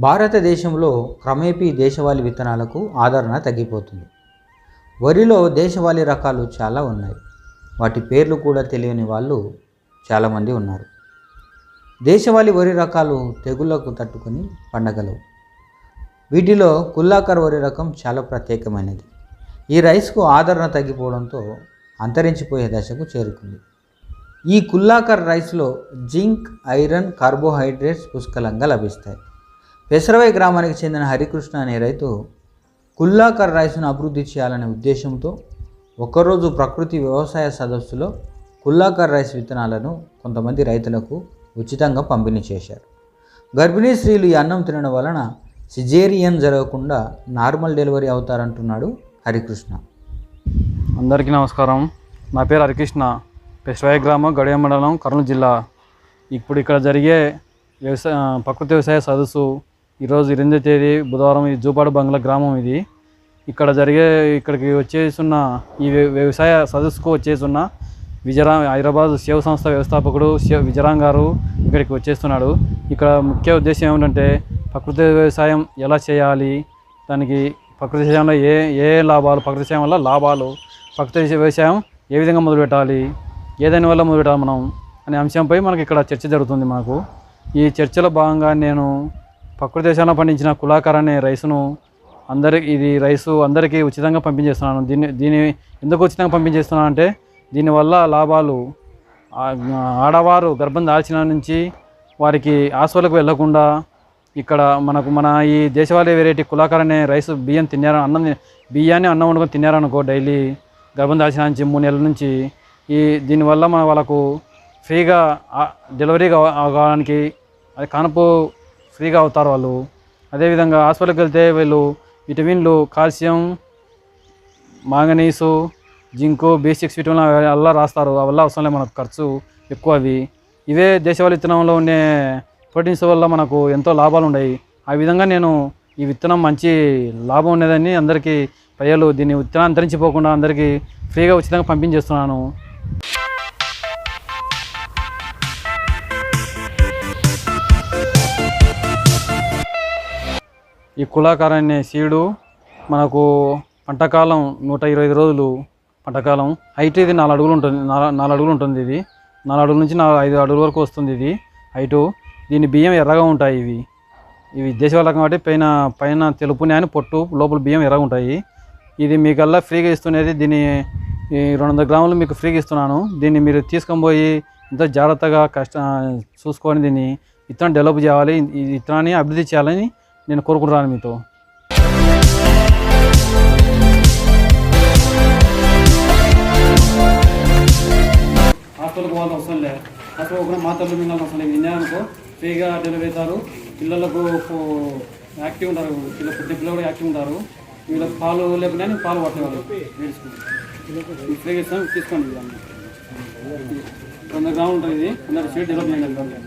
భారతదేశంలో క్రమేపీ దేశవాళీ విత్తనాలకు ఆదరణ తగ్గిపోతుంది. వరిలో దేశవాళీ రకాలు చాలా ఉన్నాయి. వాటి పేర్లు కూడా తెలియని వాళ్ళు చాలామంది ఉన్నారు. దేశవాళీ వరి రకాలు తెగుళ్లకు తట్టుకొని పండగలవు. వీటిలో కుల్లాకర్ వరి రకం చాలా ప్రత్యేకమైనది. ఈ రైస్కు ఆదరణ తగ్గిపోవడంతో అంతరించిపోయే దశకు చేరుకుంది. ఈ కుల్లాకర్ రైస్లో జింక్, ఐరన్, కార్బోహైడ్రేట్స్ పుష్కలంగా లభిస్తాయి. పెసరవై గ్రామానికి చెందిన హరికృష్ణ అనే రైతు కుల్లాకర్ రైస్ను అభివృద్ధి చేయాలనే ఉద్దేశంతో ఒకరోజు ప్రకృతి వ్యవసాయ సదస్సులో కుల్లాకర్ రైస్ విత్తనాలను కొంతమంది రైతులకు ఉచితంగా పంపిణీ చేశారు. గర్భిణీ స్త్రీలు ఈ అన్నం తినడం వలన సిజేరియన్ జరగకుండా నార్మల్ డెలివరీ అవుతారంటున్నాడు హరికృష్ణ. అందరికీ నమస్కారం. నా పేరు హరికృష్ణ. పెసరవై గ్రామం, గడియ మండలం, కర్నూలు జిల్లా. ఇప్పుడు ఇక్కడ జరిగే ప్రకృతి వ్యవసాయ సదస్సు ఈరోజు 8వ తేదీ బుధవారం. ఈ జూపాడు బంగ్లా గ్రామం ఇది. ఇక్కడికి వచ్చేస్తున్న ఈ వ్యవసాయ సదస్సుకు వచ్చేస్తున్న హైదరాబాద్ సేవ సంస్థ వ్యవస్థాపకుడు విజయరాం గారు ఇక్కడికి వచ్చేస్తున్నాడు. ఇక్కడ ముఖ్య ఉద్దేశం ఏమిటంటే ప్రకృతి వ్యవసాయం ఎలా చేయాలి, దానికి ప్రకృతి వ్యవసాయంలో ఏ లాభాలు, ప్రకృతి వ్యవసాయం వల్ల లాభాలు, ప్రకృతి వ్యవసాయం ఏ విధంగా మొదలుపెట్టాలి, ఏదైనా వల్ల మొదలుపెట్టాలి మనం అనే అంశంపై మనకి ఇక్కడ చర్చ జరుగుతుంది. మనకు ఈ చర్చలో భాగంగా నేను ప్రకృతి వ్యవసాయంలో పండించిన కుల్లాకర్ అనే రైసును అందరికీ ఉచితంగా పంపించేస్తున్నాను. దీన్ని ఎందుకు ఉచితంగా పంపించేస్తున్నాను అంటే దీనివల్ల లాభాలు, ఆడవారు గర్భం దాల్చిన నుంచి వారికి హాస్పిటల్కి వెళ్లకుండా ఇక్కడ మన ఈ దేశవాళీ వెరైటీ కుల్లాకర్ అనే రైస్ బియ్యాన్ని అన్నం వండుకొని తిన్నారనుకో డైలీ గర్భం దాల్చిన నుంచి 3 నెలల నుంచి దీనివల్ల వాళ్ళకు ఫ్రీగా డెలివరీ అవడానికి అది కానుపు ఫ్రీగా అవుతారు వాళ్ళు. అదేవిధంగా హాస్పిటల్కి వెళ్తే వీళ్ళు విటమిన్లు, calcium, manganese, zinc, B6 vitamin అలా రాస్తారు. అవల్ల అవసరం లేదు, మనకు ఖర్చు ఎక్కువ. ఇవే దేశవాళీ విత్తనంలో ఉండే ప్రోటీన్స్ వల్ల మనకు ఎంతో లాభాలు ఉన్నాయి. ఆ విధంగా నేను ఈ విత్తనం మంచి లాభం ఉండేదని అందరికీ ప్రజలు దీన్ని విత్తనం అంతరించిపోకుండా అందరికీ ఫ్రీగా ఉచితంగా పంపించేస్తున్నాను. ఈ కుల్లాకర్ అనే సీడు మనకు పంటకాలం 125 రోజులు పంటకాలం. హైట్ ఇది 4 అడుగులు ఉంటుంది. 4 అడుగులు ఉంటుంది. ఇది 4 అడుగుల నుంచి 5 అడుగుల వరకు వస్తుంది ఇది హైటు. దీని బియ్యం ఎర్రగా ఉంటాయి. ఇవి దేశవాళీ రకం కాబట్టి పైన తెలుపునే అని పొట్టు, లోపల బియ్యం ఎర్రగా ఉంటాయి. ఇది మీకల్లా ఫ్రీగా ఇస్తున్నది. దీన్ని 200 గ్రాములు మీకు ఫ్రీగా ఇస్తున్నాను. దీన్ని మీరు తీసుకొని పోయి ఎంతో జాగ్రత్తగా చూసుకొని దీన్ని విత్తనం డెవలప్ చేయాలి, ఈ విత్తనాన్ని అభివృద్ధి చేయాలని నేను కోరుకుంటున్నాను మీతో. హాస్పిటల్కి పోవాల్సిన అవసరం లేదు. హాస్పిటల్ కూడా మాత్రలు మింగాల్సిన అవసరం లేదు. విన్నారనుకో ఫ్రీగా డెలివరీ అవుతారు. పిల్లలకు యాక్టివ్ ఉంటారు. పిల్లలు కూడా యాక్టివ్ ఉంటారు. వీళ్ళకి పాలు లేకుండా పాలు పట్టేవాళ్ళు వేసుకుంటారు. ఫ్రీగా ఇస్తాం, తీసుకోండి. 100 గ్రాములు ఉంటుంది. ఇది 100 షేడ్ డెవలప్ చేయండి.